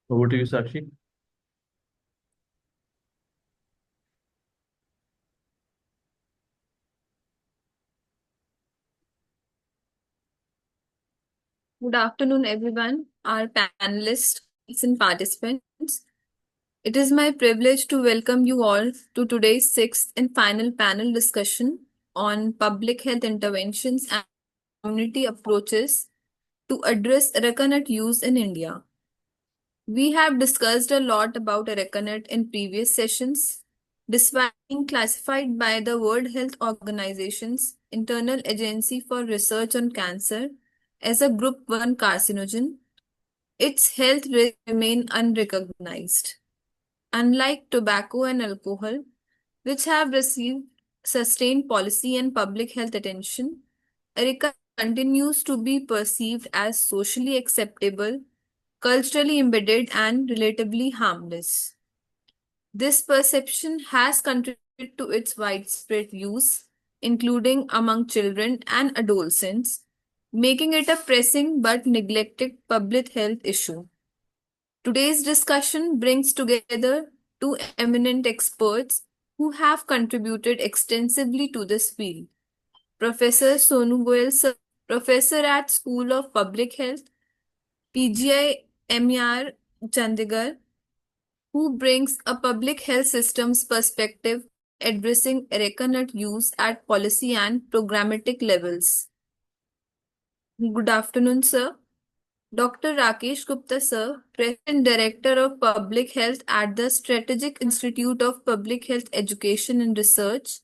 Over to you, Sakshi. Good afternoon, everyone, our panelists and participants. It is my privilege to welcome you all to today's sixth and final panel discussion on public health interventions and community approaches to address Areca nut use in India. We have discussed a lot about Areca nut in previous sessions. Despite being classified by the World Health Organization's Internal Agency for Research on Cancer as a Group 1 carcinogen, its health risks remain unrecognized. Unlike tobacco and alcohol, which have received sustained policy and public health attention, Areca continues to be perceived as socially acceptable, culturally embedded, and relatively harmless. This perception has contributed to its widespread use, including among children and adolescents, making it a pressing but neglected public health issue. Today's discussion brings together two eminent experts who have contributed extensively to this field. Professor Sonu Goyal, sir, professor at School of Public Health, PGI MER, Chandigarh, who brings a public health systems perspective addressing areca nut use at policy and programmatic levels. Good afternoon, sir. Dr. Rakesh Gupta, sir, President Director of Public Health at the Strategic Institute of Public Health Education and Research,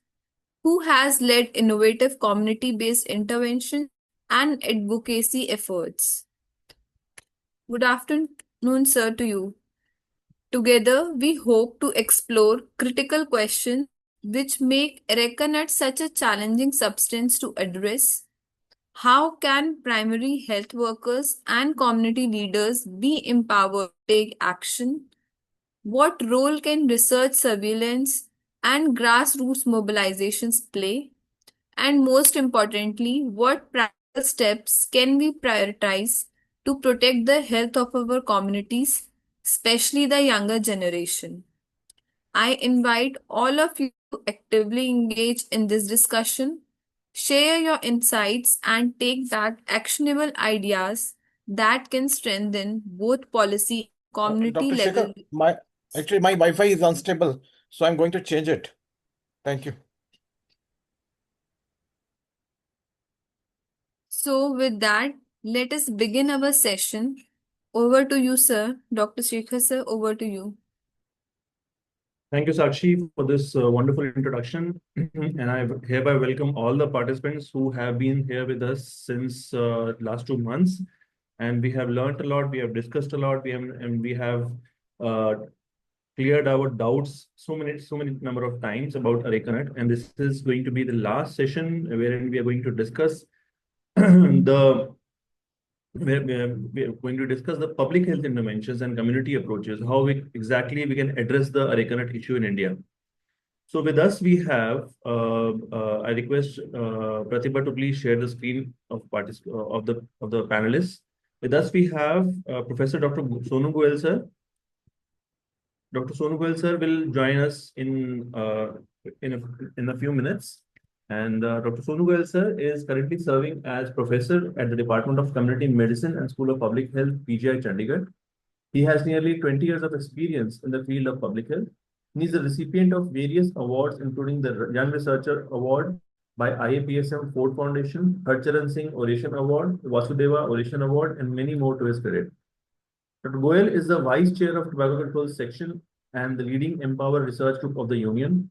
who has led innovative community based intervention and advocacy efforts. Good afternoon, sir, to you. Together, we hope to explore critical questions which make areca nut such a challenging substance to address. How can primary health workers and community leaders be empowered to take action? What role can research, surveillance, and grassroots mobilizations play? And most importantly, what practical steps can we prioritize to protect the health of our communities, especially the younger generation? I invite all of you to actively engage in this discussion, share your insights, and take back actionable ideas that can strengthen both policy and community Dr. level. Shekhar, my Wi-Fi is unstable, so I'm going to change it. Thank you. So, with that, let us begin our session. Over to you, sir. Dr. Shekhar, sir, over to you. Thank you, Sakshi, for this wonderful introduction. And I hereby welcome all the participants who have been here with us since last 2 months. And we have learned a lot, we have discussed a lot, we have uh, cleared our doubts so many number of times about Areca nut. And this is going to be the last session wherein we are going to discuss the we're going to discuss the public health interventions and community approaches, how we can address the Areca nut issue in India. So with us, we have, I request Pratibha to please share the screen of of the panelists. With us, we have Professor Dr. Sonu Goyal, sir. Dr. Sonu Goyal, sir, will join us in a few minutes. And Dr. Sonu Goyal, sir, is currently serving as professor at the Department of Community Medicine and School of Public Health, PGI Chandigarh. He has nearly 20 years of experience in the field of public health. He is the recipient of various awards, including the Young Researcher Award by IAPSM Ford Foundation, Harcharan Singh Oration Award, Vasudeva Oration Award, and many more to his credit. Dr. Goyal is the Vice Chair of Tobacco Control Section and the leading Empower Research Group of the Union,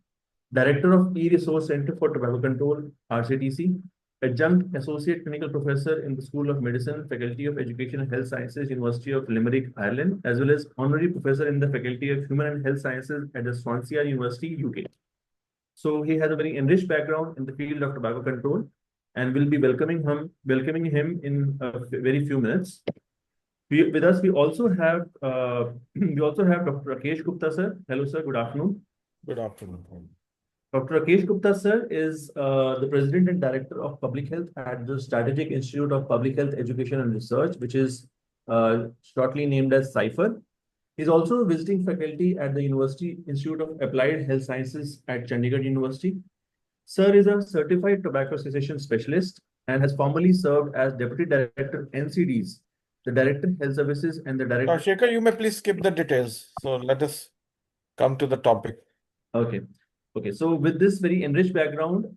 Director of E-Resource Center for Tobacco Control, RCTC, Adjunct Associate Clinical Professor in the School of Medicine, Faculty of Education and Health Sciences, University of Limerick, Ireland, as well as Honorary Professor in the Faculty of Human and Health Sciences at the Swansea University, UK. So he has a very enriched background in the field of tobacco control, and we'll be welcoming him in a very few minutes. With us, we also have Dr. Rakesh Gupta, sir. Hello, sir. Good afternoon. Good afternoon. Dr. Rakesh Gupta, sir, is the President and Director of Public Health at the Strategic Institute of Public Health Education and Research, which is shortly named as CIPHER. He's also a visiting faculty at the University Institute of Applied Health Sciences at Chandigarh University. Sir is a certified tobacco cessation specialist and has formerly served as Deputy Director NCDs, the Director Health Services, and the Director. Shekhar, you may please skip the details. So let us come to the topic. Okay. Okay. So with this very enriched background,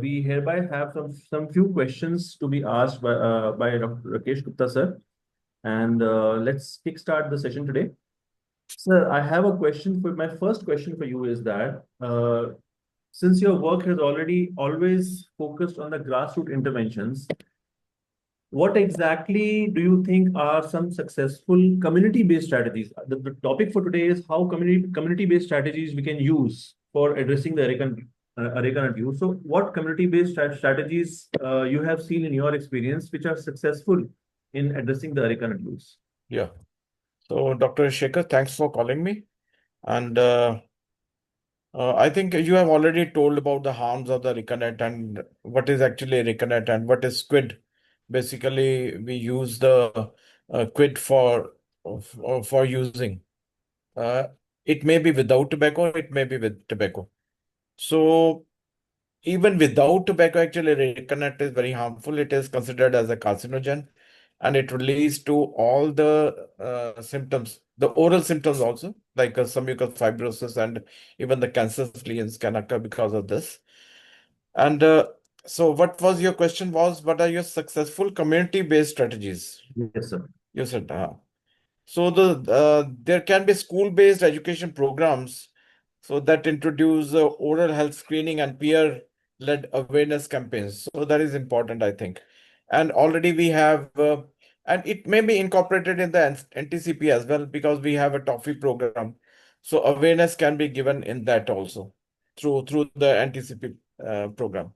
we hereby have some few questions to be asked by Dr. Rakesh Gupta, sir. And let's kickstart the session today. Sir, I have a question for my first question for you is that since your work has already always focused on the grassroots interventions, what exactly do you think are some successful community-based strategies? The topic for today is how community-based strategies we can use for addressing the Areca nut use. So, what community-based strategies you have seen in your experience which are successful in addressing the Areca nut use? Yeah. So, Dr. Shekhar, thanks for calling me. And I think you have already told about the harms of the Areca nut and what is actually Areca nut and what is quid. Basically, we use the quid for using. Uh, it may be without tobacco, it may be with tobacco. So even without tobacco, actually, Areca nut is very harmful. It is considered as a carcinogen, and it leads to all the symptoms, the oral symptoms also, like some mucous fibrosis and even the cancer lesions can occur because of this. And so, what was your question? Was what are your successful community-based strategies? Yes, sir. You said, so there can be school-based education programs so that introduce oral health screening and peer-led awareness campaigns. So that is important, I think. And already we have, and it may be incorporated in the NTCP as well because we have a toffee program. So awareness can be given in that also through the NTCP program.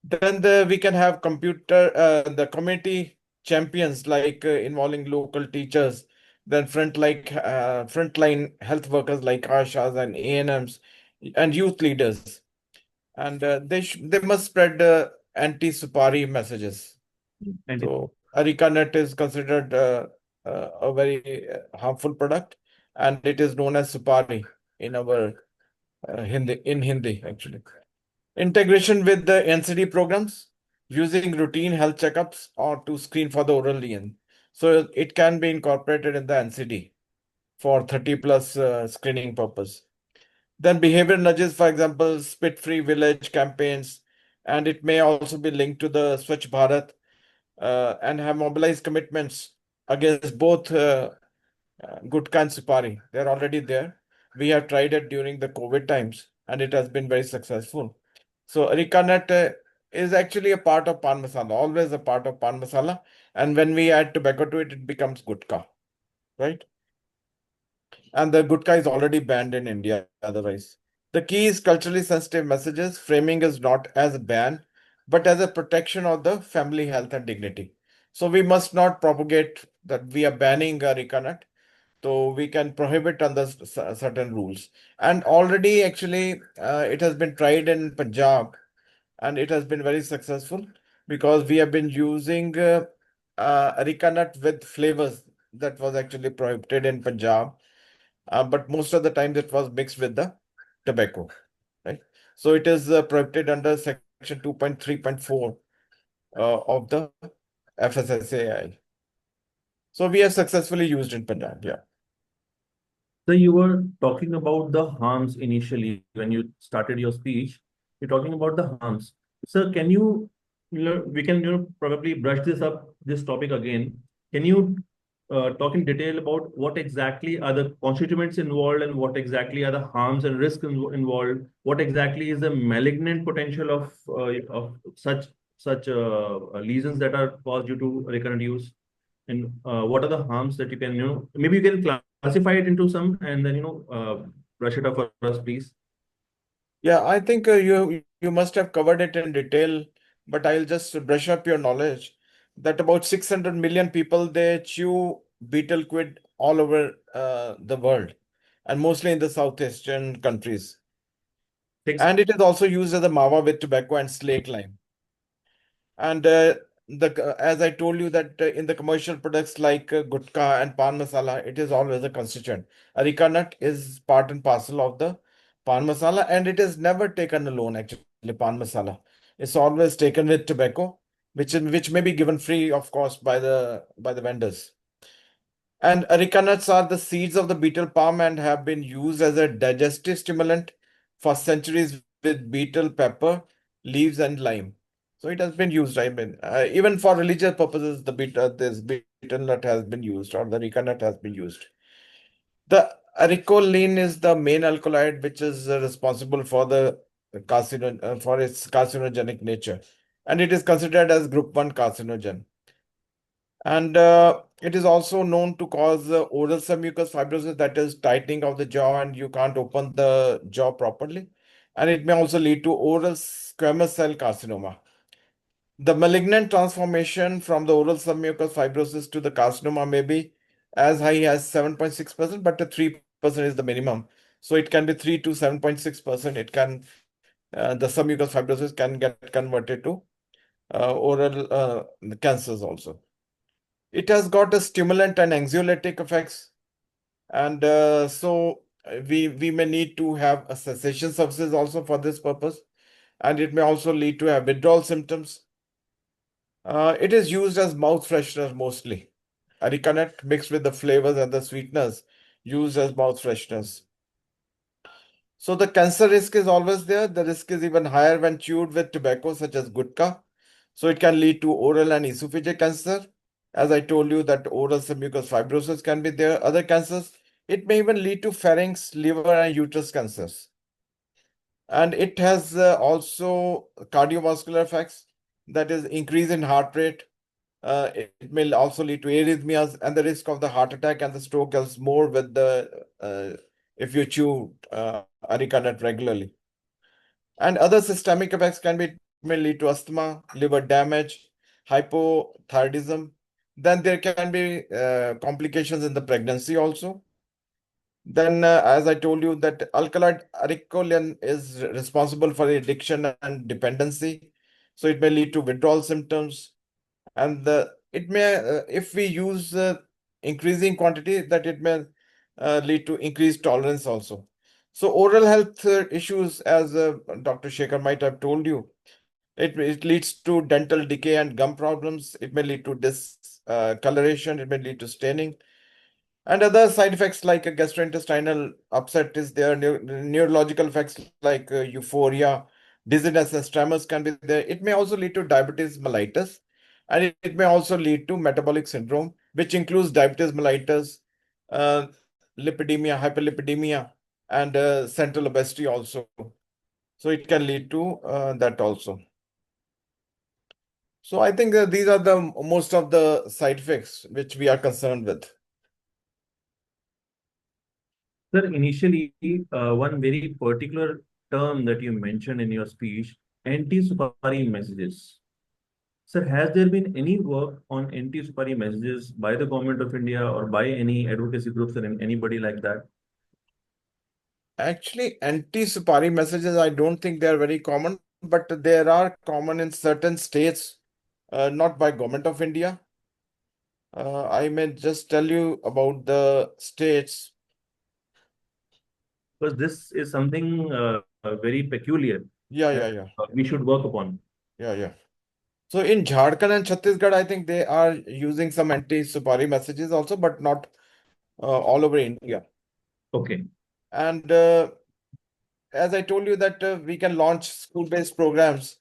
Then we can have the community champions like involving local teachers, then frontline health workers like ASHAs and ANMs and youth leaders. And they must spread anti-Supari messages. And So Areca nut is considered a very harmful product, and it is known as Supari in our Hindi actually. Integration with the NCD programs, using routine health checkups or to screen for the oral lesion. So it can be incorporated in the NCD for 30 plus screening purpose. Then behavior nudges, for example, spit-free village campaigns, and it may also be linked to the Swachh Bharat and have mobilized commitments against both Gutka and Supari. They're already there. We have tried it during the COVID times, and it has been very successful. So Areca nut is actually a part of pan masala, always a part of pan masala. And when we add tobacco to it, it becomes gutka, right? And the gutka is already banned in India otherwise. The key is culturally sensitive messages. Framing is not as a ban, but as a protection of the family health and dignity. So we must not propagate that we are banning Areca nut. So we can prohibit under certain rules. And already, actually, it has been tried in Punjab and it has been very successful because we have been using areca nut with flavors that was actually prohibited in Punjab, but most of the times it was mixed with the tobacco, right? So it is prohibited under section 2.3.4 of the FSSAI. So we have successfully used in Punjab, yeah. so you were talking about the harms initially when you started your speech. You're talking about the harms. Sir, can we can, probably brush this topic again. Can you talk in detail about what exactly are the constituents involved and what exactly are the harms and risks involved? What exactly is the malignant potential of such lesions that are caused due to recurrent use? And what are the harms that you can, maybe you can classify it into some and then, brush it up for us, please. Yeah, I think you must have covered it in detail, but I'll just brush up your knowledge that about 600 million people they chew betel quid all over the world, and mostly in the southeastern countries. Six. And it is also used as a mawa with tobacco and slake lime. And as I told you that in the commercial products like gutka and pan masala, it is always a constituent. Areca nut is part and parcel of the pan masala, and it is never taken alone. Actually, pan masala, it's always taken with tobacco, which may be given free, of course, by the vendors. And areca nuts are the seeds of the betel palm and have been used as a digestive stimulant for centuries with betel pepper, leaves, and lime. So it has been used. I mean, even for religious purposes, this betel nut has been used, or the areca nut has been used. The arecoline is the main alkaloid which is responsible for for its carcinogenic nature, and it is considered as group 1 carcinogen. And it is also known to cause oral submucous fibrosis, that is tightening of the jaw, and you can't open the jaw properly. And it may also lead to oral squamous cell carcinoma. The malignant transformation from the oral submucous fibrosis to the carcinoma may be as high as 7.6%, but the 3% is the minimum. So it can be 3 to 7.6%. The submucous fibrosis can get converted to oral cancers also. It has got a stimulant and anxiolytic effects, and we may need to have a cessation services also for this purpose, and it may also lead to have withdrawal symptoms. It is used as mouth freshener mostly. Areca nut mixed with the flavors and the sweeteners used as mouth fresheners. So the cancer risk is always there. The risk is even higher when chewed with tobacco such as gutka. So it can lead to oral and esophageal cancer. As I told you that oral submucous fibrosis can be there. Other cancers, it may even lead to pharynx, liver, and uterus cancers. And it has also cardiovascular effects, that is increase in heart rate. It may also lead to arrhythmias, and the risk of the heart attack and the stroke is more with the if you chew areca nut regularly. And other systemic effects may lead to asthma, liver damage, hypothyroidism. Then there can be complications in the pregnancy also. Then, as I told you, that alkaloid arecolin is responsible for addiction and dependency. So it may lead to withdrawal symptoms, and it may, if we use increasing quantity, that it may lead to increased tolerance also. So oral health issues, as Dr. Shekhar might have told you, it leads to dental decay and gum problems. It may lead to discoloration. It may lead to staining. And other side effects like a gastrointestinal upset is there. Neurological effects like euphoria, dizziness, and tremors can be there. It may also lead to diabetes mellitus, and it may also lead to metabolic syndrome, which includes diabetes mellitus, uh, lipidemia, hyperlipidemia, and central obesity also. So it can lead to that also. So I think that these are the most of the side effects which we are concerned with. Sir, initially, one very particular term that you mentioned in your speech, anti-Supari messages. Sir, has there been any work on anti-Supari messages by the government of India or by any advocacy groups or anybody like that? Actually, anti-Supari messages, I don't think they are very common, but they are common in certain states, not by government of India. I may just tell you about the states. Because this is something very peculiar Yeah, that yeah, yeah, we should work upon. yeah, yeah. So in Jharkhand and Chhattisgarh, I think they are using some anti-Supari messages also, but not all over India. Okay. And as I told you that we can launch school-based programs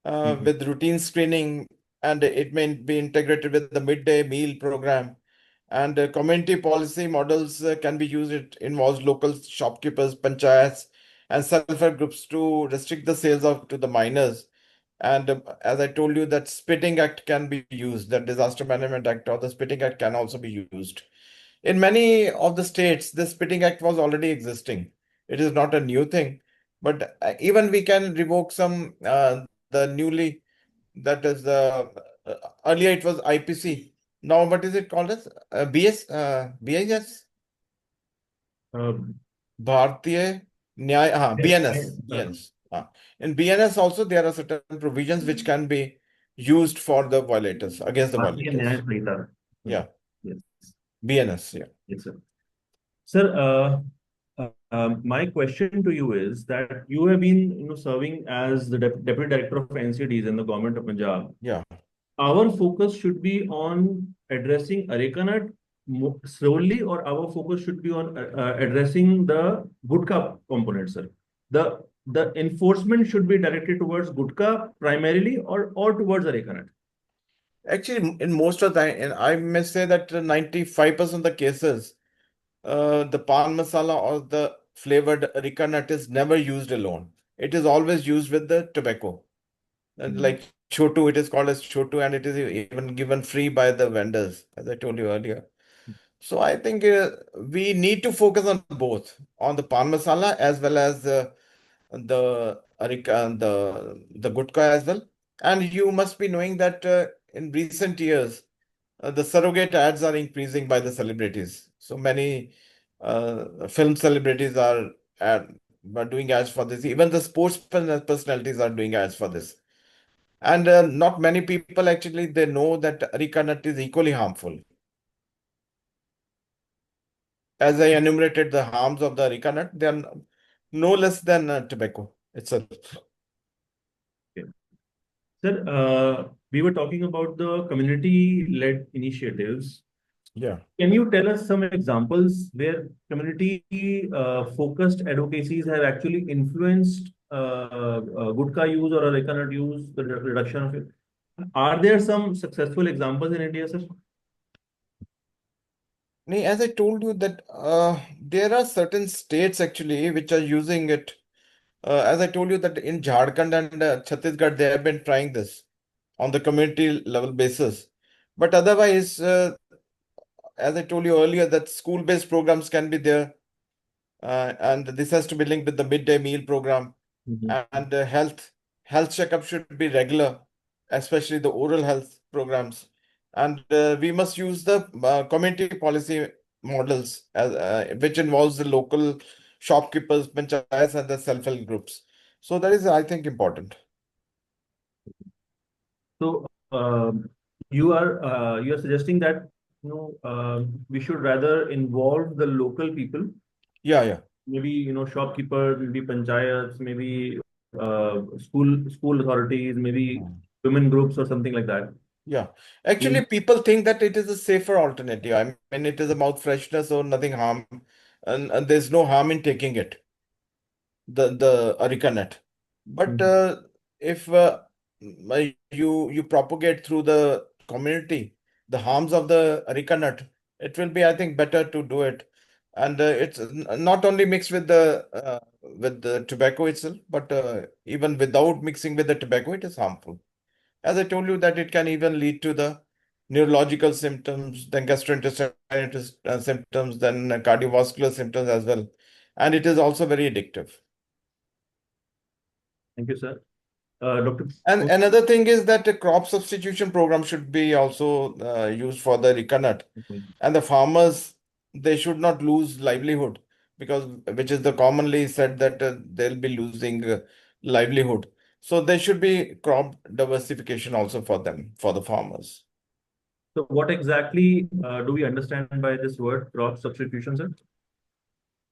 with routine screening, and it may be integrated with the midday meal program. And community policy models can be used. It involves local shopkeepers, panchayats, and self-help groups to restrict the sales to the minors. And as I told you, that Spitting Act can be used. The Disaster Management Act or the Spitting Act can also be used. In many of the states, the Spitting Act was already existing. It is not a new thing, but even we can revoke some the newly, that is the earlier it was IPC. Now what is it called as BIS? Um, Bharatiya Nyay, yes, BNS. BNS. In BNS also there are certain provisions which can be used for the violators, against the Bharti and violators. Nyaya Sanhita. Yeah, Yes, BNS. Yeah. yes, sir. Sir, my question to you is that you have been, serving as the Deputy Director of NCDs in the government of Punjab. Yeah. Our focus should be on addressing Areca nut solely, or our focus should be on addressing the gutka component, sir. The enforcement should be directed towards gutka primarily, or towards Areca nut. Actually, in most of the time, and I may say that 95% of the cases, the pan masala or the flavored areca nut is never used alone. It is always used with the tobacco. And Mhm. like chotu, it is called as chotu, and it is even given free by the vendors, as I told you earlier. So I think we need to focus on both, on the pan masala as well as the areca, the gutka as well. And you must be knowing that in recent years, the surrogate ads are increasing by the celebrities. So many film celebrities are doing ads for this. Even the sports personalities are doing ads for this. And not many people actually they know that areca nut is equally harmful. As I enumerated the harms of the areca nut, they are no less than tobacco itself. Okay. Sir, we were talking about the community-led initiatives. Yeah. Can you tell us some examples where community focused advocacies have actually influenced gutka use or areca nut use, the reduction of it? Are there some successful examples in India, sir? As I told you that there are certain states actually which are using it. As I told you that in Jharkhand and Chhattisgarh, they have been trying this on the community level basis. But otherwise, as I told you earlier, that school-based programs can be there, and this has to be linked with the midday meal program. Mhm. And health checkup should be regular, especially the oral health programs. And we must use the community policy models which involves the local shopkeepers, panchayats, and the self-help groups. So that is, I think, important. So you are suggesting that we should rather involve the local people, Yeah, yeah. maybe shopkeepers, maybe panchayats, maybe school authorities, maybe Mm. women groups or something like that. Yeah. Actually, In people think that it is a safer alternative. I mean, it is a mouth freshener, so nothing harm, and there's no harm in taking it. The areca nut. But Mhm. if you propagate through the community the harms of the areca nut, it will be, I think, better to do it. And it's not only mixed with the tobacco itself, but even without mixing with the tobacco, it is harmful. As I told you, that it can even lead to the neurological symptoms, then gastrointestinal symptoms, then cardiovascular symptoms as well. And it is also very addictive. Thank you, sir. Dr. And another thing is that a crop substitution program should be also used for the areca nut. And the farmers, they should not lose livelihood, because which is the commonly said that they'll be losing livelihood. So there should be crop diversification also for them, for the farmers. So what exactly do we understand by this word crop substitution, sir?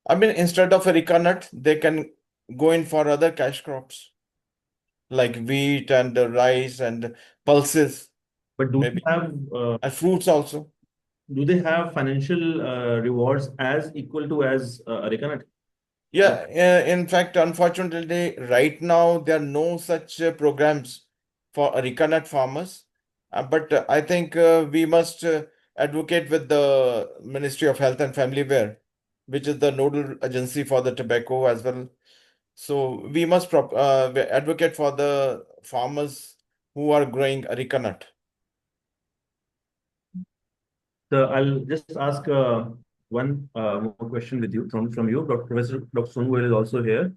I mean, instead of areca nut, they can go in for other cash crops like wheat and rice and pulses, But maybe, and fruits also. do they have financial rewards as equal to as areca nut? Yeah, in fact, unfortunately, right now there are no such programs for areca nut farmers. But I think we must advocate with the Ministry of Health and Family Welfare, which is the nodal agency for the tobacco as well. So we must advocate for the farmers who are growing areca nut. So I'll just ask one more question with you from you. Professor Dr. Sonwell is also here.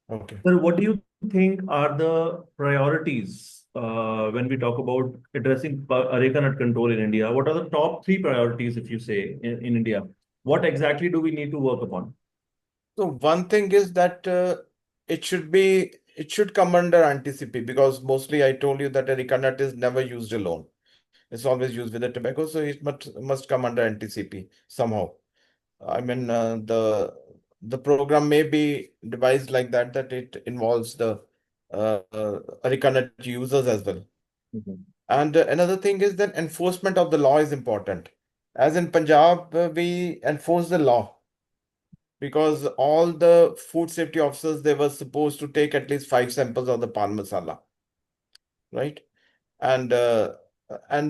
Okay. Sir, what do you think are the priorities when we talk about addressing areca nut control in India? What are the top three priorities, if you say, in India? What exactly do we need to work upon? So one thing is that it should be it should come under anti-CP, because mostly I told you that areca nut is never used alone. It's always used with the tobacco, so it must come under anti-CP somehow. I mean, the program may be devised like that, that it involves the areca nut users as well. Mhm. And another thing is that enforcement of the law is important. As in Punjab, we enforce the law, because all the food safety officers, they were supposed to take at least 5 samples of the pan masala, right? And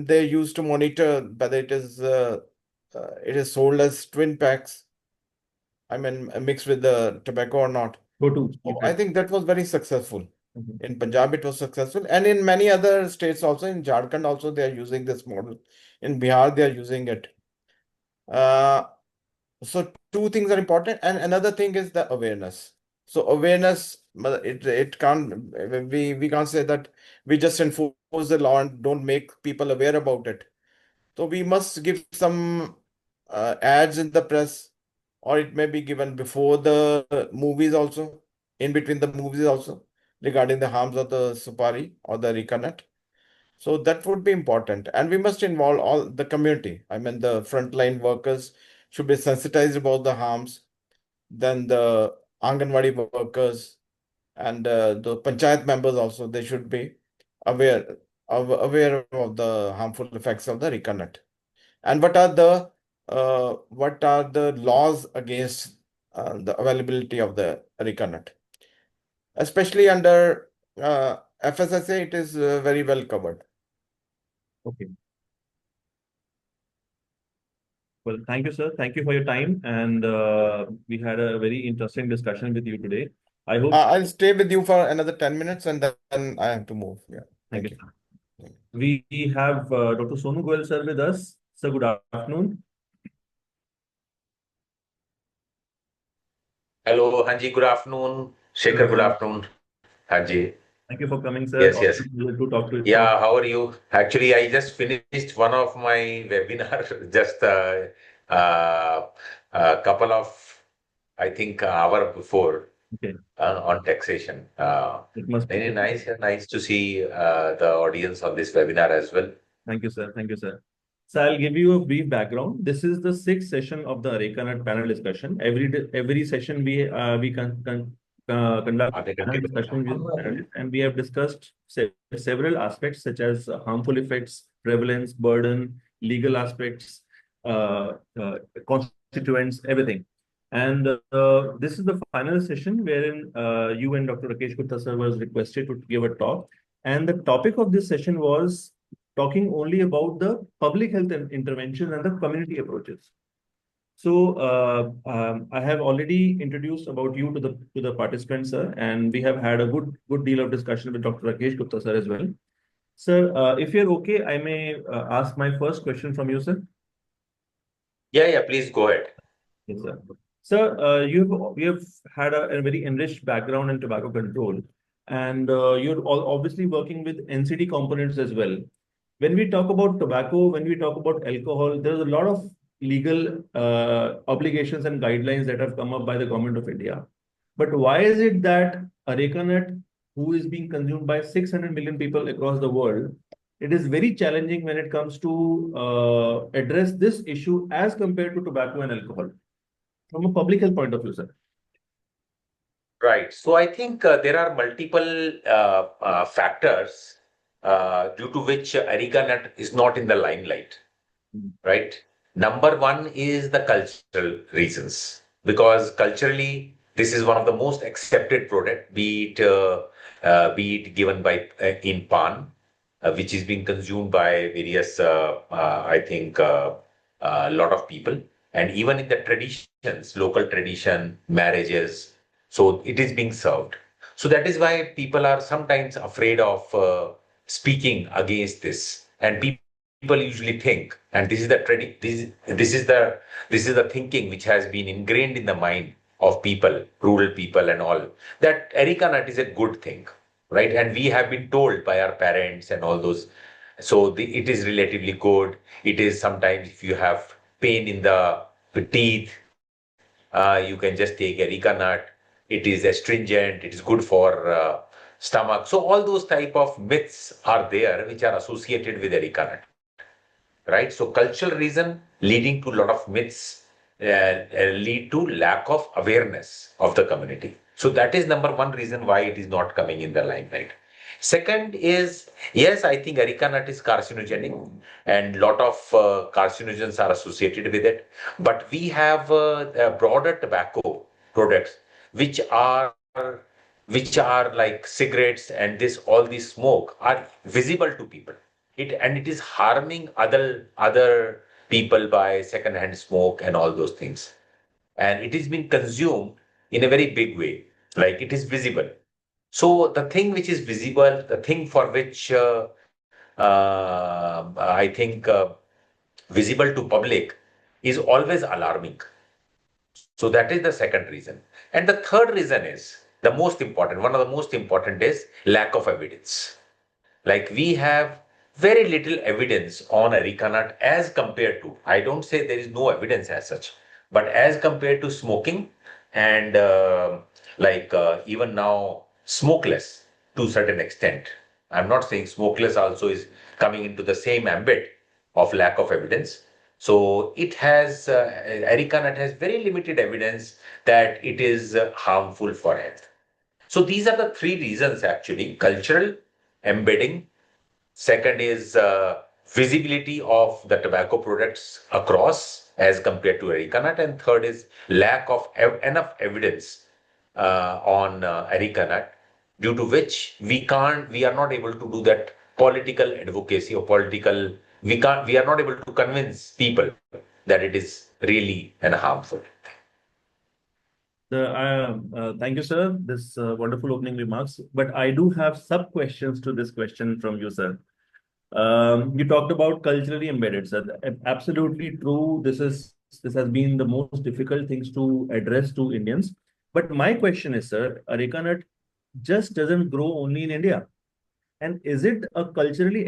they used to monitor whether it is sold as twin packs, I mean, mixed with the tobacco or not. Go to. So I think that was very successful. Mhm. In Punjab, it was successful, and in many other states also. In Jharkhand also, they are using this model. In Bihar, they are using it. Uh, so two things are important, and another thing is the awareness. So awareness, it can't, we can't say that we just enforce the law and don't make people aware about it. So we must give some ads in the press, or it may be given before the movies also, in between the movies also, regarding the harms of the supari or the areca nut. So that would be important. And we must involve all the community. I mean, the frontline workers should be sensitized about the harms. Then the Anganwadi workers and the panchayat members also, they should be aware aware of the harmful effects of the areca nut. And what are the laws against the availability of the areca nut? Especially under FSSA, it is very well covered. Okay. Well, thank you, sir. Thank you for your time. And we had a very interesting discussion with you today. I hope. I'll stay with you for another 10 minutes, and then I have to move. Yeah. Thank Thank you, you. sir. We have Dr. Sonu Goel, sir, with us. Sir, good afternoon. Hello, Hanji, good afternoon. Shekhar, good afternoon. Hanji. Thank you for coming, sir. Yes, yes. To talk to you. Yeah, how are you? Actually, I just finished one of my webinar just uh, a couple of, I think, hour before Okay. on taxation. It must be. Very nice to see the audience on this webinar as well. Thank you, sir. Thank you, sir. So I'll give you a brief background. This is the sixth session of the Areca Nut panel discussion. Every session we conduct a panel discussion with panelists, and we have discussed several aspects such as harmful effects, prevalence, burden, legal aspects, uh, uh, constituents, everything. And this is the final session wherein you and Dr. Rakesh Gupta sir was requested to give a talk. And the topic of this session was talking only about the public health intervention and the community approaches. So I have already introduced about you to the participants, sir, and we have had a good deal of discussion with Dr. Rakesh Gupta sir as well. Sir, if you're okay, I may ask my first question from you, sir. Yeah, please go ahead. Yes, sir. Sir, you have had a very enriched background in tobacco control, and you're obviously working with NCD components as well. When we talk about tobacco, when we talk about alcohol, there's a lot of legal obligations and guidelines that have come up by the government of India. But why is it that Areca nut, who is being consumed by 600 million people across the world, it is very challenging when it comes to address this issue as compared to tobacco and alcohol from a public health point of view, sir? Right. So I think there are multiple factors due to which Areca nut is not in the limelight. Right. Number one is the cultural reasons, because culturally this is one of the most accepted product, be it given by in pan, which is being consumed by various, I think, a lot of people, and even in the traditions, local tradition, marriages. So it is being served. So that is why people are sometimes afraid of speaking against this, and people usually think, and this is the this is the thinking which has been ingrained in the mind of people, rural people and all, that areca nut is a good thing, right? And we have been told by our parents and all those. So it is relatively good. It is sometimes if you have pain in the teeth, you can just take areca nut. It is astringent. It is good for stomach. So all those type of myths are there which are associated with Areca nut, right? So cultural reason leading to a lot of myths lead to lack of awareness of the community. So that is number one reason why it is not coming in the limelight. Second is, yes, I think areca nut is carcinogenic and lot of carcinogens are associated with it. But we have broader tobacco products which are like cigarettes and this all this smoke are visible to people. It is harming other people by secondhand smoke and all those things. And it is being consumed in a very big way, like it is visible. So the thing which is visible, the thing for which I think visible to public is always alarming. So that is the second reason. And the third reason is the most important. One of the most important is lack of evidence. Like we have very little evidence on areca nut as compared to, I don't say there is no evidence as such, but as compared to smoking and even now smokeless to a certain extent. I'm not saying smokeless also is coming into the same ambit of lack of evidence. So it has, areca nut has very limited evidence that it is harmful for health. So these are the three reasons actually: cultural, embedding. Second is visibility of the tobacco products across as compared to areca nut. And third is lack of enough evidence on areca nut, due to which we are not able to do that political advocacy or we are not able to convince people that it is really and harmful. Thank you, sir. This wonderful opening remarks. But I do have sub questions to this question from you, sir. You talked about culturally embedded, sir. Absolutely true. This has been the most difficult things to address to Indians. But my question is, sir, areca nut just doesn't grow only in India. And is it a culturally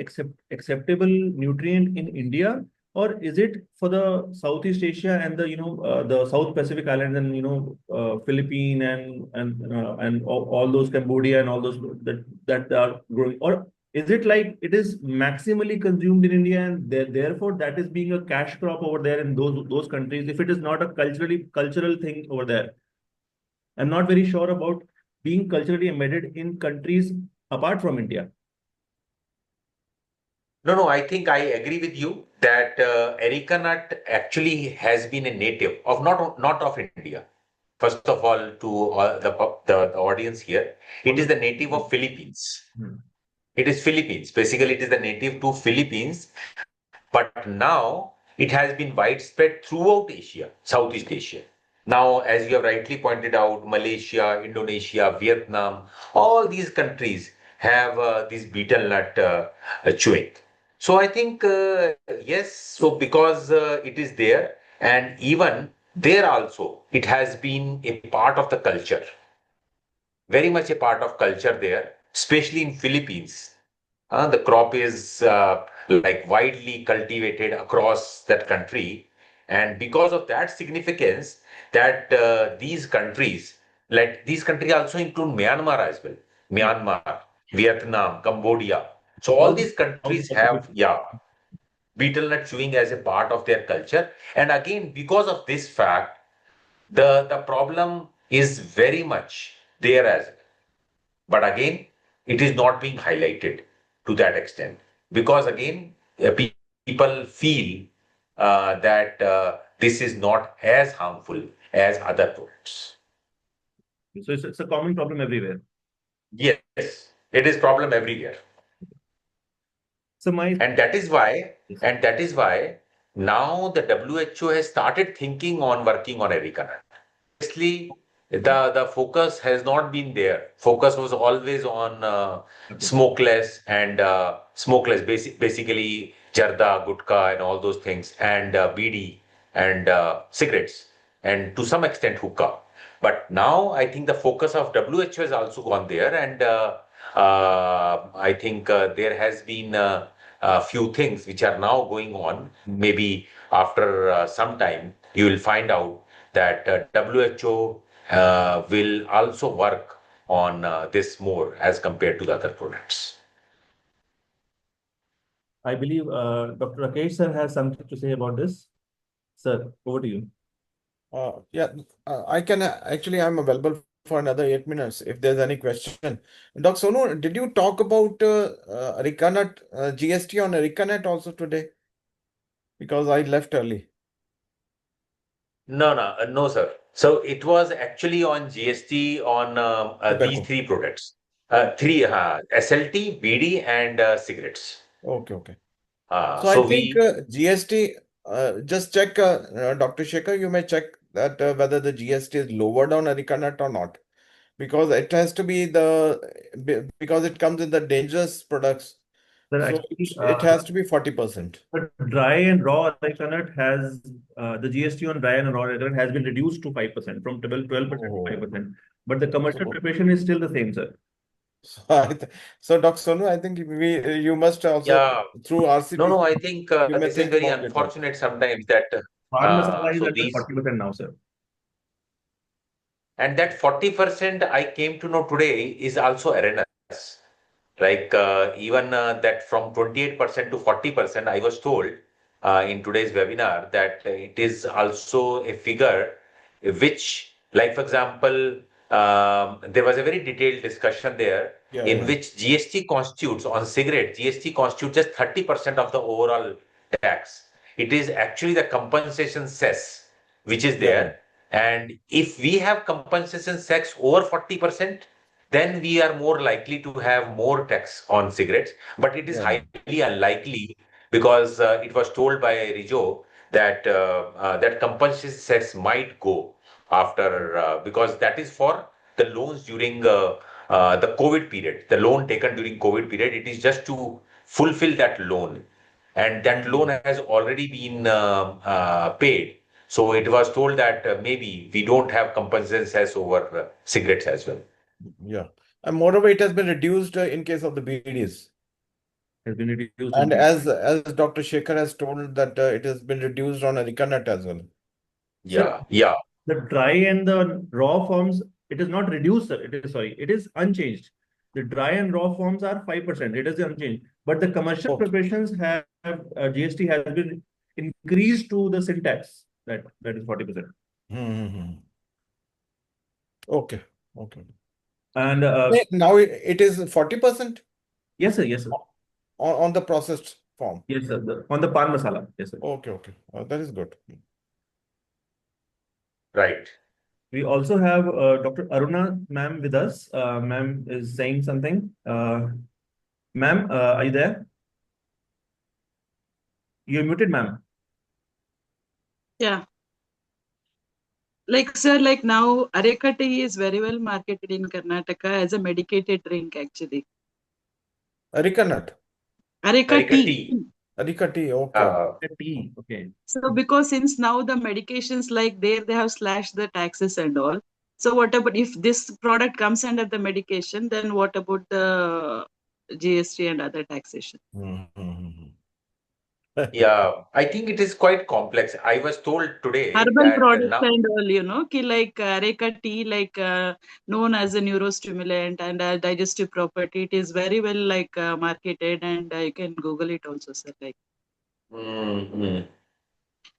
acceptable nutrient in India, or is it for the Southeast Asia and the South Pacific Islands and Philippine and all those Cambodia and all those that are growing, or is it like it is maximally consumed in India and therefore that is being a cash crop over there in those countries? If it is not a cultural thing over there, I'm not very sure about being culturally embedded in countries apart from India. No, I think I agree with you that areca nut actually has been a native of not of India. First of all, to the audience here, it is the native of Philippines. Hmm. It is Philippines. Basically, it is the native to Philippines, but now it has been widespread throughout Asia, Southeast Asia. Now, as you have rightly pointed out, Malaysia, Indonesia, Vietnam, all these countries have this betel nut chewing. So I think, yes, so because it is there, and even there also, it has been a part of the culture, very much a part of culture there, especially in Philippines. The crop is like widely cultivated across that country, and because of that significance, that these countries also include Myanmar as well, Myanmar, Vietnam, Cambodia. So all All these South countries Pacific. have, yeah, betel nut chewing as a part of their culture. And again, because of this fact, the problem is very much there as well. But again, it is not being highlighted to that extent because again, people feel that this is not as harmful as other products. So it's a common problem everywhere. Yes, it is problem everywhere. So my And that is why now the WHO has started thinking on working on Areca nut. Previously, the focus has not been there. Focus was always on smokeless and basically jarda, gutka, and all those things, and BD and cigarettes, and to some extent hookah. But now I think the focus of WHO has also gone there, and I think there has been a few things which are now going on. Maybe after some time, you will find out that WHO will also work on this more as compared to the other products. I believe Dr. Rakesh sir has something to say about this. Sir, over to you. Yeah, I can actually, I'm available for another 8 minutes if there's any question. Dr. Sonu, did you talk about Areca nut, GST on Areca nut also today? Because I left early. No, sir. So it was actually on GST on these Tobacco. three products, three SLT, BD, and cigarettes. Okay. So I So think we GST, just check, Dr. Shekhar, you may check that whether the GST is lowered on Areca nut or not. Because it has to be because it comes in the dangerous products. Sir, So actually, it has to be 40%. but dry and raw areca nut has the GST on dry and raw areca nut has been reduced to 5% from 12% to Oh, 5%. But the commercial so, preparation is still the same, sir. so, so Dr. Sonu, I think you must also yeah through no, RCPC, I think you may this is think very about it also. unfortunate sometimes that Pan masala is so under these 40% now, sir. and that 40% I came to know today is also erroneous. Like even that from 28% to 40%, I was told in today's webinar that it is also a figure which, like for example, there was a very detailed discussion there in Yeah. which GST constitutes on cigarette, GST constitutes just 30% of the overall tax. It is actually the compensation cess which is Yeah. there. And if we have compensation cess over 40%, then we are more likely to have more tax on cigarettes. But it is Yeah. highly unlikely because it was told by Rijo that that compulsory tax might go after because that is for the loans during the COVID period, the loan taken during COVID period. It is just to fulfill that loan, and that loan Mm, has already been paid. So it was told that maybe we don't have compulsory cess over cigarettes as well. yeah. And moreover, it has been reduced in case of the BDs. Has been reduced in And B. as Dr. Shekhar has told that it has been reduced on Areca nut as well. Sir, Yeah. the dry and the raw forms, it is not reduced, sir. It is unchanged. The dry and raw forms are 5%. It is unchanged. But the commercial Okay. preparations have GST has been increased to the syntax. That is 40%. Hmm. Okay. And Now it is 40% yes, sir. Yes, sir. on the processed form. Yes, sir. On the pan masala. Yes, sir. Okay. That is good. Right. We also have Dr. Aruna ma'am with us. Ma'am is saying something. Ma'am, are you there? You're muted, ma'am. Yeah. Like, sir, like now Areca tea is very well marketed in Karnataka as a medicated drink, actually. Areca nut. Areca Areca tea. tea. Areca tea. Okay. Uh, Tea. Okay. So because since now the medications like there they have slashed the taxes and all. So what about if this product comes under the medication, then what about the GST and other taxation? Mhm. yeah, I think it is quite complex. I was told today Herbal that products now. and all, ki like Areca tea, like known as a neurostimulant and a digestive property, it is very well like marketed, and you can Google it also, sir. Like, Mm.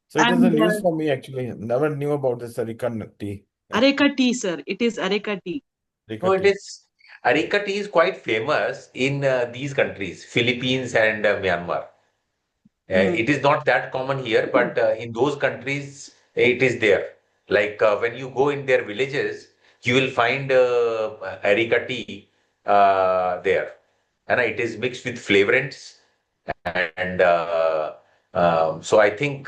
So it is a and news for me actually. Never knew about this Areca nut tea. Areca tea, sir. It is Areca tea. Areca No, it tea. is. Areca tea is quite famous in these countries, Philippines and Myanmar. Hmm. It is not that common here, but in those countries, it is there. Like when you go in their villages, you will find Areca tea there. And it is mixed with flavorants. And so I think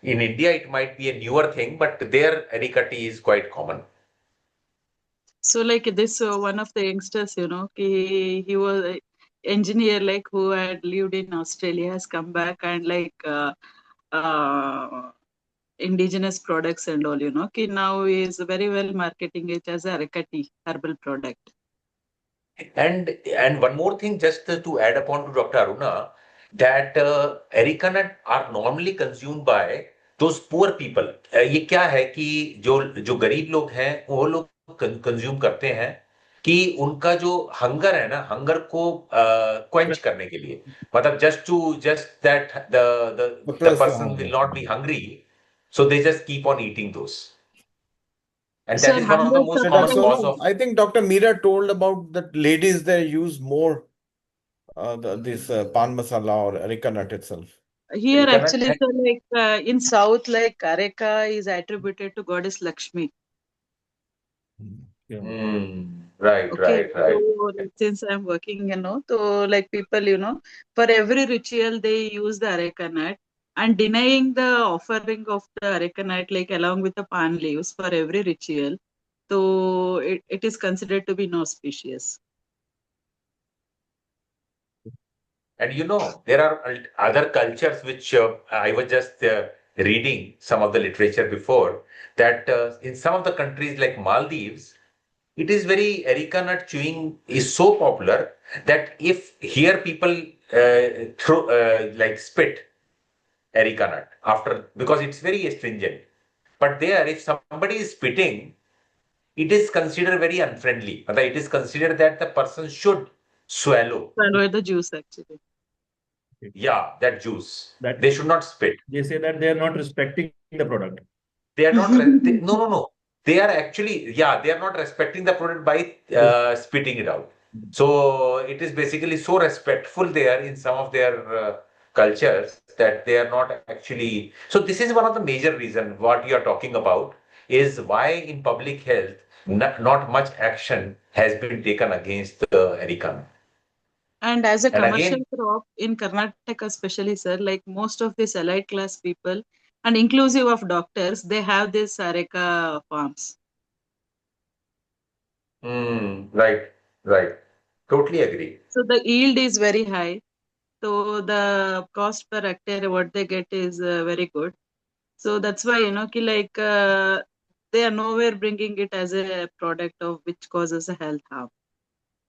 in India, it might be a newer thing, but there, Areca tea is quite common. So like this one of the youngsters, he was a engineer like who had lived in Australia, has come back and like uh, indigenous products and all, now is very well marketing it as a Areca tea herbal product. And one more thing, just to add upon to Dr. Aruna, that Areca nut are normally consumed by those poor people. ये क्या है कि जो जो गरीब लोग हैं वो लोग कंज्यूम करते हैं कि उनका जो हंगर है ना, हंगर को क्वेंच करने के लिए, मतलब just that the Suppress the person will hunger. not be hungry, so they just keep on eating those, and that Sir, is one of the hunger most So, common suppress. cause Sonu, of. I think Dr. Meera told about that ladies they use more this pan masala or areca nut itself. Here, Areca nut actually, and sir, like in South, like Areca is attributed to goddess Lakshmi. Yeah. right, Okay, right, right. so like, since I'm working, so like people, for every ritual they use the areca nut and denying the offering of the areca nut, like along with the palm leaves for every ritual. So it is considered to be no auspicious. And there are other cultures which I was just reading some of the literature before, that in some of the countries like Maldives, it is very Areca nut chewing is so popular that if here people throw like spit Areca nut after, because it's very astringent. But there, if somebody is spitting, it is considered very unfriendly. It is considered that the person should swallow, Follow the juice actually. yeah, that juice. That They should not spit. they say that they are not respecting the product. They are not, no, no, no. They are actually, yeah, they are not respecting the product by This- spitting it out. So it is basically so respectful there in some of their cultures that they are not actually. So this is one of the major reason what you are talking about is why in public health not much action has been taken against the Erican. And as a And commercial again, crop in Karnataka, especially, sir, like most of these allied class people and inclusive of doctors, they have this areca farms. right, right, totally agree. So the yield is very high. So the cost per hectare what they get is very good. So that's why like they are nowhere bringing it as a product of which causes a health harm.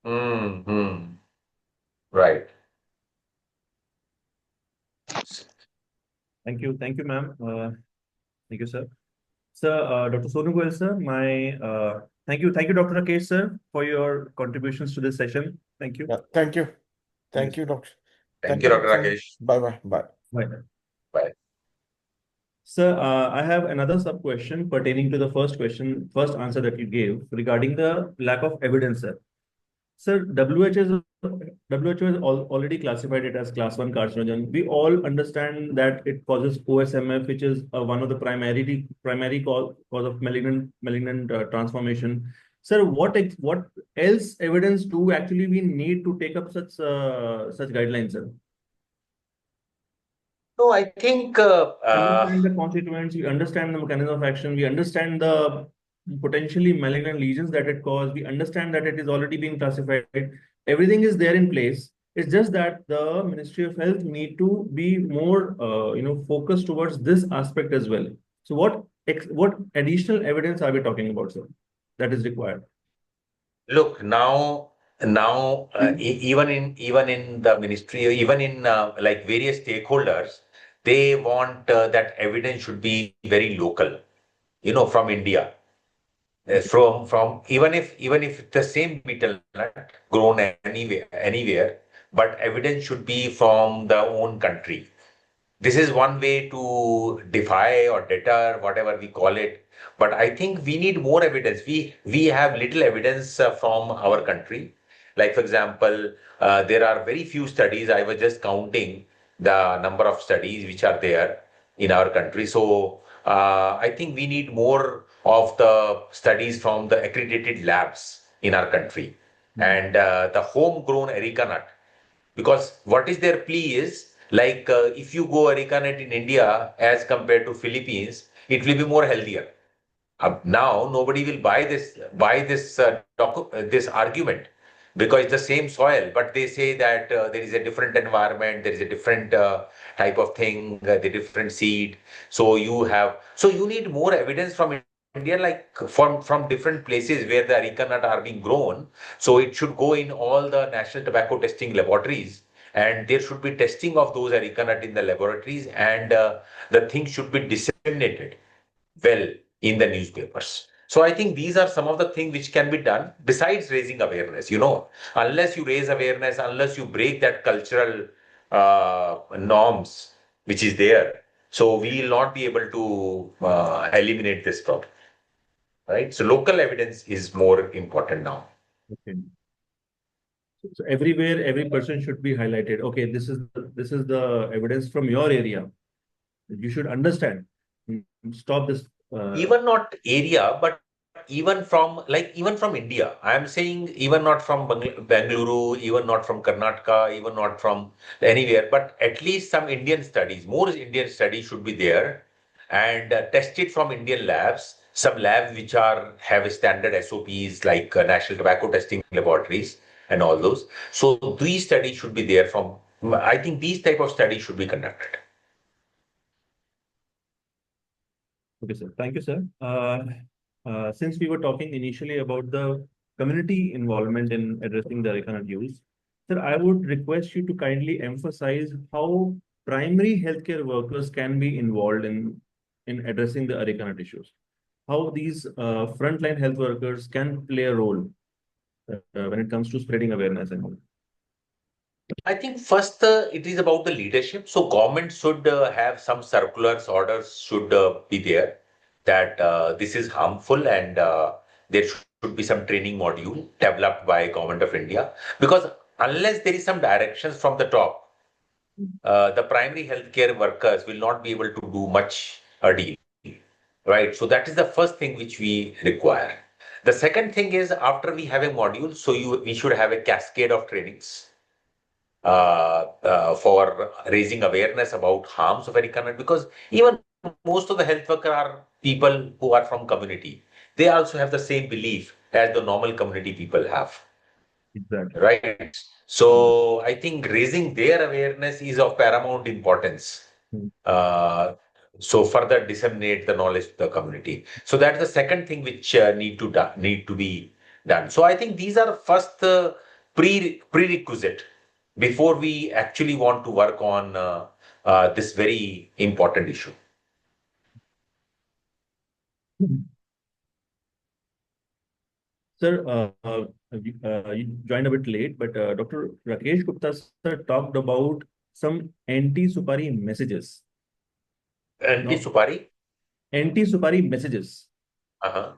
Mm-hmm. Right. Thank you, ma'am. Thank you, sir. Sir, Dr. Sonu Goyal, sir, thank you, Dr. Rakesh, sir, for your contributions to this session. Thank you. Yeah, thank you. Thank Thank you, doctor. Thank Thank you, you, Dr. Dr. Sonu. Rakesh. Bye bye. Bye. Bye. Bye. Sir, I have another sub question pertaining to the first answer that you gave regarding the lack of evidence, sir. Sir, WHO has already classified it as class 1 carcinogen. We all understand that it causes OSMF, which is one of the primary cause of malignant transformation. Sir, what else evidence do actually we need to take up such guidelines, sir? No, I think Understand the constituents, we understand the mechanism of action, we understand the potentially malignant lesions that it causes, we understand that it is already being classified. Everything is there in place. It's just that the Ministry of Health need to be more, focused towards this aspect as well. So what additional evidence are we talking about, sir, that is required? look now even in the ministry, even in like various stakeholders, they want that evidence should be very local, from India. From even if the same betel nut grown anywhere, but evidence should be from the own country. This is one way to defy or deter, whatever we call it. But I think we need more evidence. We have little evidence from our country. Like for example, there are very few studies. I was just counting the number of studies which are there in our country. So I think we need more of the studies from the accredited labs in our country, and the homegrown Areca nut, because what is their plea is like if you go Areca nut in India as compared to Philippines, it will be more healthier. Now nobody will buy this argument because it's the same soil, but they say that there is a different environment, there is a different type of thing, the different seed. So you need more evidence from India, like from different places where the areca nut are being grown. So it should go in all the national tobacco testing laboratories, and there should be testing of those areca nut in the laboratories, and the thing should be disseminated well in the newspapers. So I think these are some of the things which can be done besides raising awareness. Unless you raise awareness, unless you break that cultural norms which is there, so we will not be able to eliminate this problem, right? So local evidence is more important now. Okay. So everywhere, every person should be highlighted. Okay, this is the evidence from your area. You should understand. Stop this. Even not area, but even from India. I am saying even not from Bangalore, even not from Karnataka, even not from anywhere, but at least some Indian studies, more Indian studies should be there and tested from Indian labs. Some labs which have a standard SOPs like National Tobacco Testing Laboratories and all those. So these studies should be there from. I think these type of studies should be conducted. Okay, sir. Thank you, sir. Since we were talking initially about the community involvement in addressing the Areca nut use, sir, I would request you to kindly emphasize how primary healthcare workers can be involved in addressing the Areca nut issues. How these frontline health workers can play a role when it comes to spreading awareness and all. I think first it is about the leadership. So government should have some circulars, orders should be there that this is harmful and there should be some training module developed by government of India. Because unless there is some directions from the top, the primary healthcare workers will not be able to do much a deal, right? So that is the first thing which we require. The second thing is after we have a module, so we should have a cascade of trainings for raising awareness about harms of Areca nut, because even most of the health worker are people who are from community. They also have the same belief as the normal community people have, Exactly. right? So I think raising their awareness is of paramount importance. Mm. Uh, so further disseminate the knowledge to the community. So that's the second thing which need to be done. So I think these are first prerequisite before we actually want to work on this very important issue. Sir, you joined a bit late, but Dr. Rakesh Gupta sir talked about some anti-supari messages. No, Anti-Supari? anti-supari messages. Uh-huh.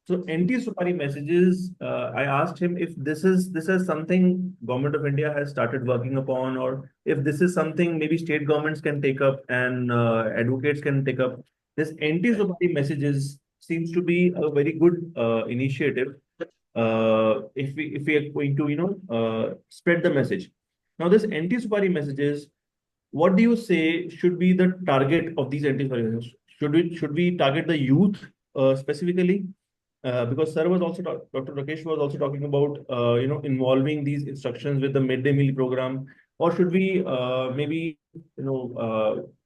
So anti-supari messages, I asked him if this is something government of India has started working upon, or if this is something maybe state governments can take up and advocates can take up. This anti-supari messages seems to be a very good initiative if we are going to spread the message. Now this anti-supari messages, what do you say should be the target of these anti-supari messages? Should we target the youth specifically? Because sir was also Dr. Rakesh was also talking about involving these instructions with the midday meal program, or should we maybe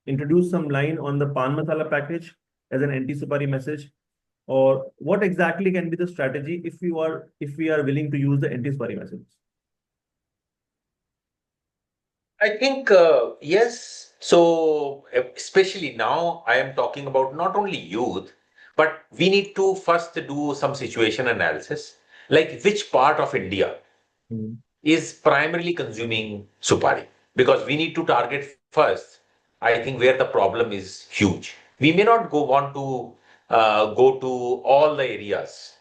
introduce some line on the pan masala package as an anti-supari message, or what exactly can be the strategy if we are willing to use the anti-supari messages? I think, yes. So, especially now, I am talking about not only youth, but we need to first do some situation analysis, like which part of India Mm. is primarily consuming supari, because we need to target first, I think, where the problem is huge. We may not want to go to all the areas.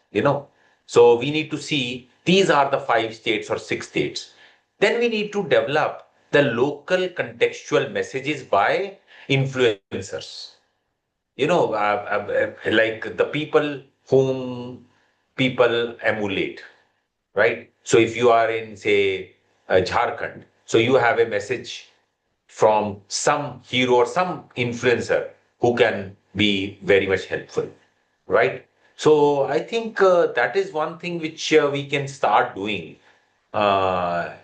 So we need to see these are the 5 states or 6 states. Then we need to develop the local contextual messages by influencers. Like the people whom people emulate, right? So if you are in, say, Jharkhand, so you have a message from some hero or some influencer who can be very much helpful, right? So I think that is one thing which we can start doing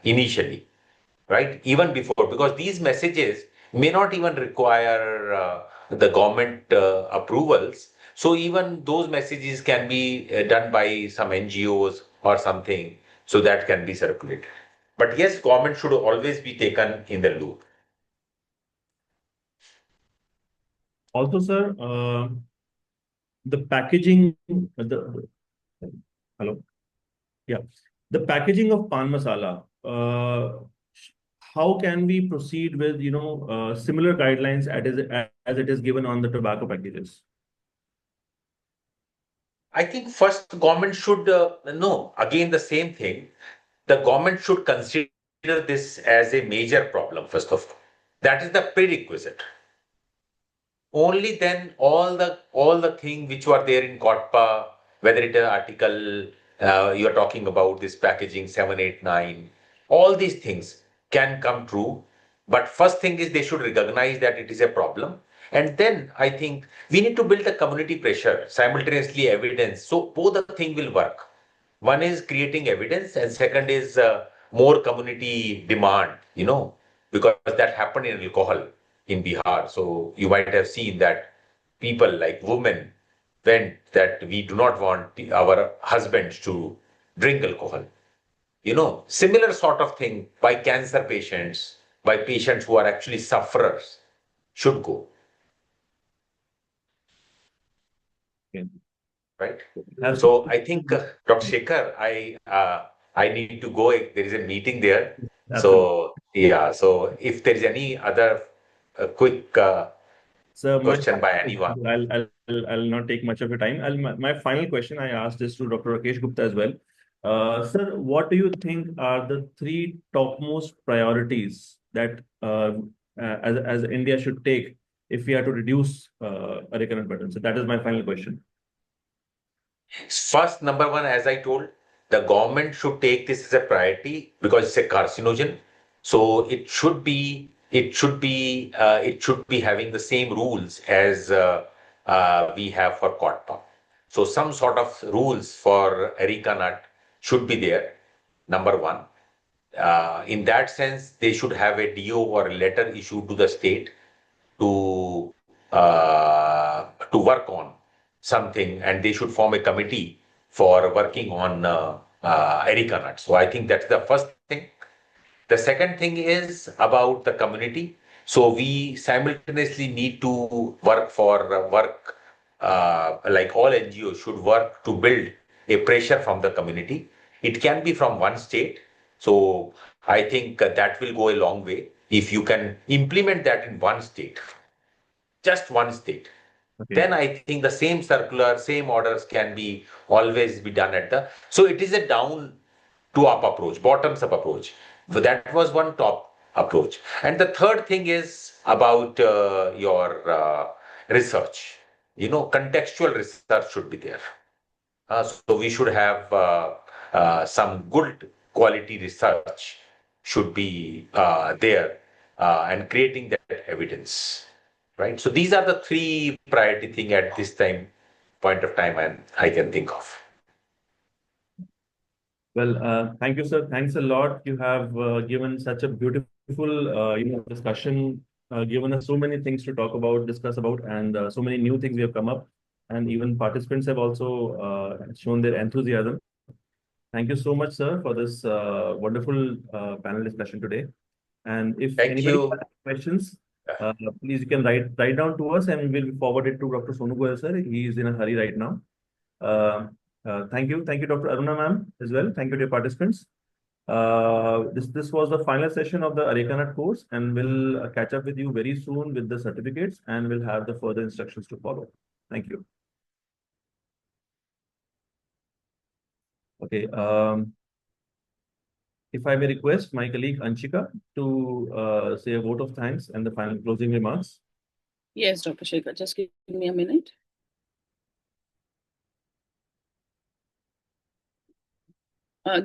initially, right? Even before, because these messages may not even require the government approvals. So even those messages can be done by some NGOs or something, so that can be circulated. But yes, government should always be taken in the loop. Also, sir, the packaging, hello, yeah, the packaging of pan masala. How can we proceed with similar guidelines as it is given on the tobacco packages? I think first government should no, again the same thing. The government should consider this as a major problem first of all. That is the prerequisite. Only then all the thing which were there in COTPA, whether it is article you are talking about this packaging 789, all these things can come true. But first thing is they should recognize that it is a problem. And then I think we need to build a community pressure, simultaneously evidence. So both the thing will work. One is creating evidence, and second is more community demand, because that happened in alcohol in Bihar. So you might have seen that people like women went that we do not want our husbands to drink alcohol. Similar sort of thing by cancer patients, by patients who are actually sufferers should go, Okay. right? Has So I think Dr. Shekhar, I need to go. There is a meeting there. Absolutely. So yeah. So if there is any other quick So my question by anyone. I'll not take much of your time. My final question I asked this to Dr. Rakesh Gupta as well. Sir, what do you think are the three topmost priorities that as India should take if we are to reduce Areca nut burden? So that is my final question. First, number one, as I told, the government should take this as a priority because it's a carcinogen. So it should be having the same rules as we have for cotton. So some sort of rules for Areca nut should be there. Number one. In that sense, they should have a DO or a letter issued to the state to work on something, and they should form a committee for working on Areca nuts. So I think that's the first thing. The second thing is about the community. So we simultaneously need to work like all NGOs should work to build a pressure from the community. It can be from one state. So I think that will go a long way if you can implement that in one state, just one state. Okay. Then I think the same circular, same orders can be always be done at the. So it is a down to up approach, bottoms up approach. So that was one top approach. And the third thing is about your research. Contextual research should be there. So we should have some good quality research should be there and creating that evidence, right? So these are the three priority thing at this point of time, and I can think of. Well, thank you, sir. Thanks a lot. You have given such a beautiful, discussion, given us so many things to talk about, discuss about, and so many new things we have come up. And even participants have also shown their enthusiasm. Thank you so much, sir, for this wonderful panel discussion today. And if Thank anybody you. has questions, please you can write down to us, and we'll forward it to Dr. Sonu Goyal, sir. He is in a hurry right now. Thank you, Dr. Aruna ma'am, as well. Thank you to your participants. This was the final session of the Areca Nut course, and we'll catch up with you very soon with the certificates, and we'll have the further instructions to follow. Thank you. Okay. If I may request my colleague Anshika to say a vote of thanks and the final closing remarks. Yes, Dr. Shekhar, just give me a minute.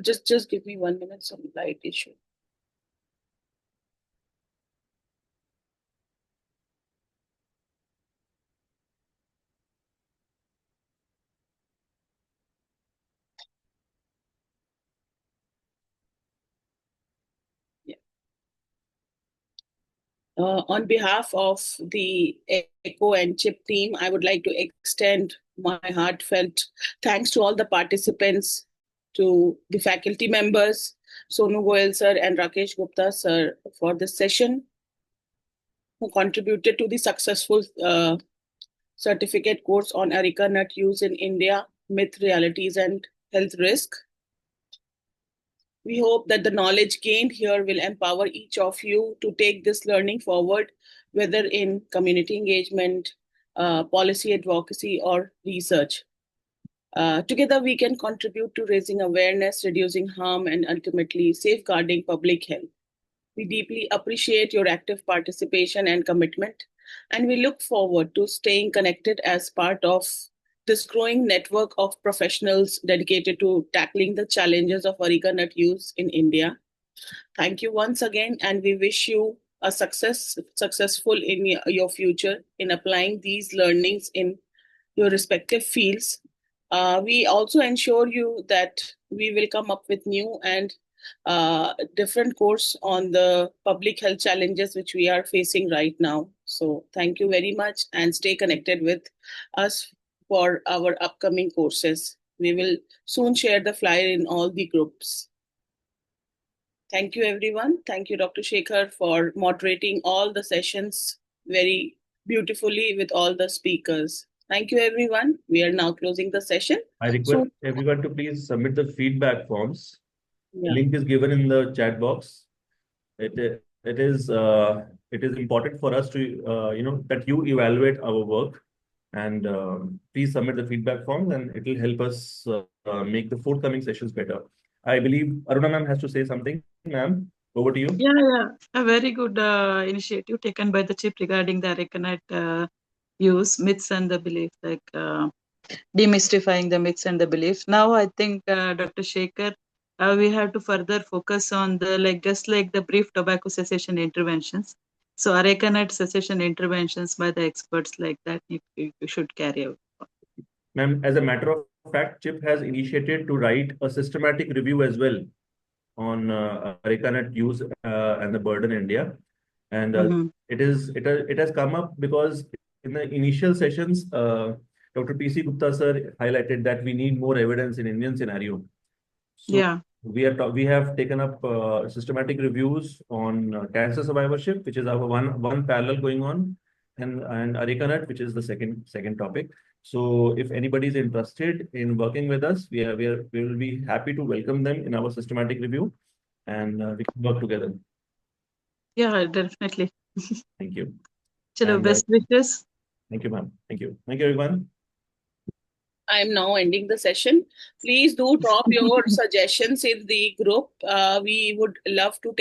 Just give me 1 minute, some light issue. On behalf of the ECHO and CHIP team, I would like to extend my heartfelt thanks to all the participants, to the faculty members, Sonu Goyal sir and Rakesh Gupta sir, for this session, who contributed to the successful certificate course on Areca nut use in India, myth, realities, and health risk. We hope that the knowledge gained here will empower each of you to take this learning forward, whether in community engagement, policy advocacy, or research. Together, we can contribute to raising awareness, reducing harm, and ultimately safeguarding public health. We deeply appreciate your active participation and commitment, and we look forward to staying connected as part of this growing network of professionals dedicated to tackling the challenges of Areca nut use in India. Thank you once again, and we wish you a successful in your future in applying these learnings in your respective fields. We also ensure you that we will come up with new and different course on the public health challenges which we are facing right now. So thank you very much and stay connected with us for our upcoming courses. We will soon share the flyer in all the groups. Thank you, everyone. Thank you, Dr. Shekhar, for moderating all the sessions very beautifully with all the speakers. Thank you, everyone. We are now closing the session. I request everyone to please submit the feedback forms. Yeah. Link is given in the chat box. It is important for us to that you evaluate our work, and please submit the feedback forms, and it will help us make the forthcoming sessions better. I believe Aruna ma'am has to say something. Ma'am, over to you. Yeah, a very good initiative taken by the chief regarding the Areca nut use, myths and the beliefs, like demystifying the myths and the beliefs. Now, I think Dr. Shekhar, we have to further focus on just like the brief tobacco cessation interventions. So, Areca nut cessation interventions by the experts like that you should carry out. Ma'am, as a matter of fact, CHIP has initiated to write a systematic review as well on Areca nut use and the burden in India. And it has come up because in the initial sessions, Dr. P.C. Gupta sir highlighted that we need more evidence in Indian scenario. So Yeah. we have taken up systematic reviews on cancer survivorship, which is our one parallel going on, and Areca nut, which is the second topic. So if anybody is interested in working with us, we will be happy to welcome them in our systematic review, and we can work together. Yeah, definitely. Thank you. Chalo, best wishes. Thank you, ma'am. Thank you. Thank you, everyone. I am now ending the session. Please do drop your suggestions in the group. We would love to